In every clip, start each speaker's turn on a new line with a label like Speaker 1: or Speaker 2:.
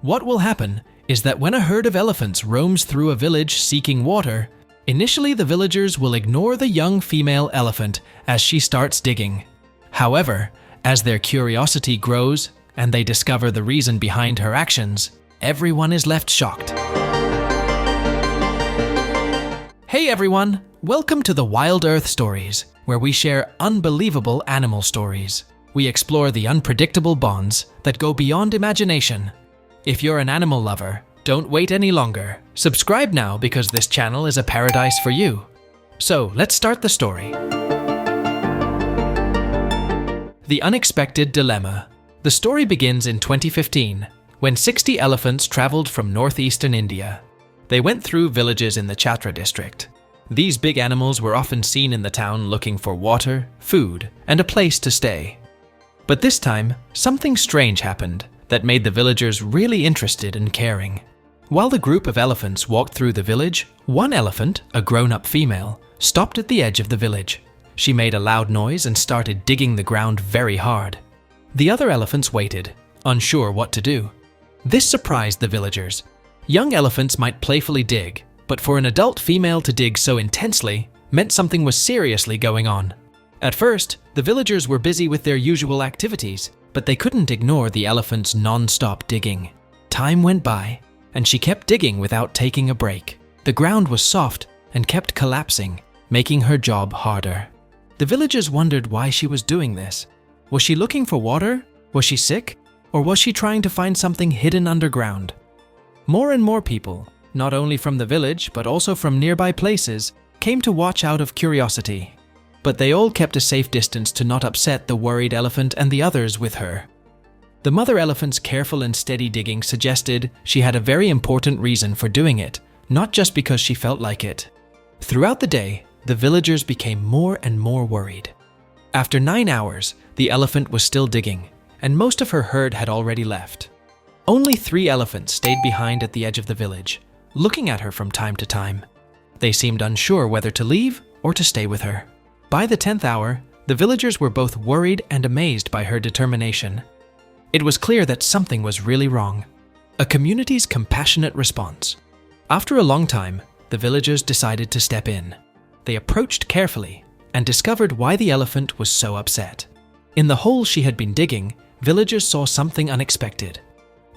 Speaker 1: What will happen is that when a herd of elephants roams through a village seeking water, initially the villagers will ignore the young female elephant as she starts digging. However, as their curiosity grows and they discover the reason behind her actions, everyone is left shocked. Hey everyone! Welcome to the Wild Earth Stories, where we share unbelievable animal stories. We explore the unpredictable bonds that go beyond imagination. If you're an animal lover, don't wait any longer. Subscribe now because this channel is a paradise for you. So, let's start the story. The Unexpected Dilemma. The story begins in 2015, when 60 elephants traveled from northeastern India. They went through villages in the Chatra district. These big animals were often seen in the town looking for water, food, and a place to stay. But this time, something strange happened that made the villagers really interested and caring. While the group of elephants walked through the village, one elephant, a grown-up female, stopped at the edge of the village. She made a loud noise and started digging the ground very hard. The other elephants waited, unsure what to do. This surprised the villagers. Young elephants might playfully dig, but for an adult female to dig so intensely meant something was seriously going on. At first, the villagers were busy with their usual activities, but they couldn't ignore the elephant's non-stop digging. Time went by, and she kept digging without taking a break. The ground was soft and kept collapsing, making her job harder. The villagers wondered why she was doing this. Was she looking for water? Was she sick? Or was she trying to find something hidden underground? More and more people, not only from the village but also from nearby places, came to watch out of curiosity. But they all kept a safe distance to not upset the worried elephant and the others with her. The mother elephant's careful and steady digging suggested she had a very important reason for doing it, not just because she felt like it. Throughout the day, the villagers became more and more worried. After 9 hours, the elephant was still digging, and most of her herd had already left. Only 3 elephants stayed behind at the edge of the village, looking at her from time to time. They seemed unsure whether to leave or to stay with her. By the 10th hour, the villagers were both worried and amazed by her determination. It was clear that something was really wrong. A community's compassionate response. After a long time, the villagers decided to step in. They approached carefully and discovered why the elephant was so upset. In the hole she had been digging, villagers saw something unexpected.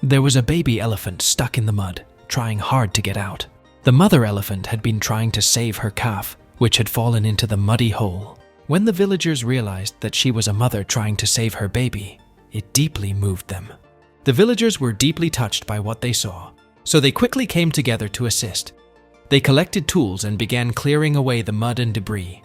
Speaker 1: There was a baby elephant stuck in the mud, trying hard to get out. The mother elephant had been trying to save her calf, which had fallen into the muddy hole. When the villagers realized that she was a mother trying to save her baby, it deeply moved them. The villagers were deeply touched by what they saw, so they quickly came together to assist. They collected tools and began clearing away the mud and debris.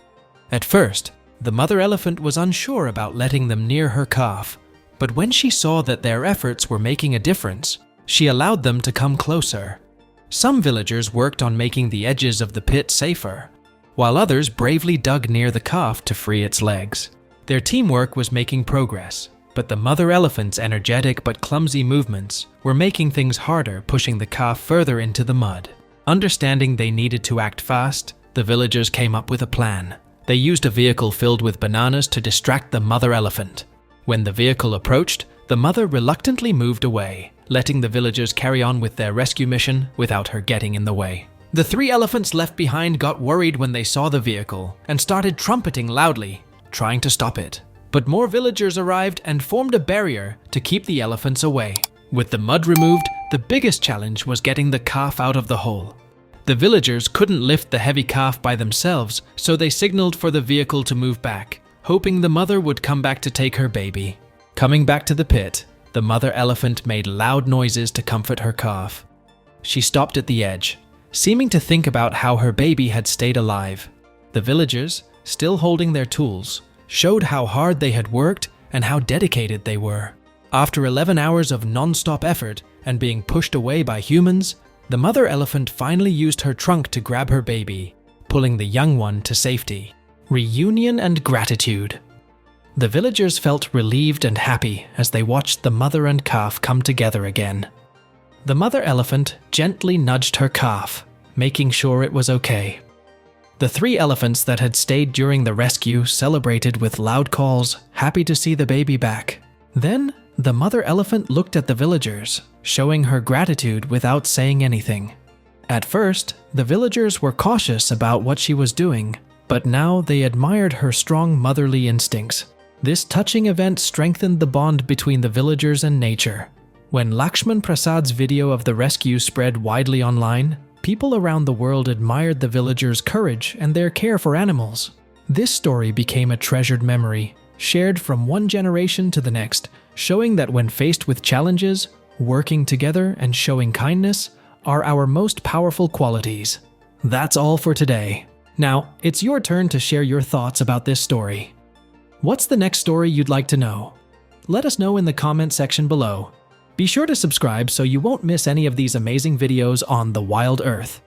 Speaker 1: At first, the mother elephant was unsure about letting them near her calf, but when she saw that their efforts were making a difference, she allowed them to come closer. Some villagers worked on making the edges of the pit safer, while others bravely dug near the calf to free its legs. Their teamwork was making progress, but the mother elephant's energetic but clumsy movements were making things harder, pushing the calf further into the mud. Understanding they needed to act fast, the villagers came up with a plan. They used a vehicle filled with bananas to distract the mother elephant. When the vehicle approached, the mother reluctantly moved away, letting the villagers carry on with their rescue mission without her getting in the way. The 3 elephants left behind got worried when they saw the vehicle and started trumpeting loudly, trying to stop it. But more villagers arrived and formed a barrier to keep the elephants away. With the mud removed, the biggest challenge was getting the calf out of the hole. The villagers couldn't lift the heavy calf by themselves, so they signaled for the vehicle to move back, hoping the mother would come back to take her baby. Coming back to the pit, the mother elephant made loud noises to comfort her calf. She stopped at the edge, seeming to think about how her baby had stayed alive. The villagers, still holding their tools, showed how hard they had worked and how dedicated they were. After 11 hours of non-stop effort and being pushed away by humans, the mother elephant finally used her trunk to grab her baby, pulling the young one to safety. Reunion and gratitude. The villagers felt relieved and happy as they watched the mother and calf come together again. The mother elephant gently nudged her calf, making sure it was okay. The 3 elephants that had stayed during the rescue celebrated with loud calls, happy to see the baby back. Then, The mother elephant looked at the villagers, showing her gratitude without saying anything. At first, the villagers were cautious about what she was doing, but now they admired her strong motherly instincts. This touching event strengthened the bond between the villagers and nature. When Lakshman Prasad's video of the rescue spread widely online, people around the world admired the villagers' courage and their care for animals. This story became a treasured memory, shared from one generation to the next, showing that when faced with challenges, working together and showing kindness are our most powerful qualities. That's all for today. Now, it's your turn to share your thoughts about this story. What's the next story you'd like to know? Let us know in the comment section below. Be sure to subscribe so you won't miss any of these amazing videos on the wild earth.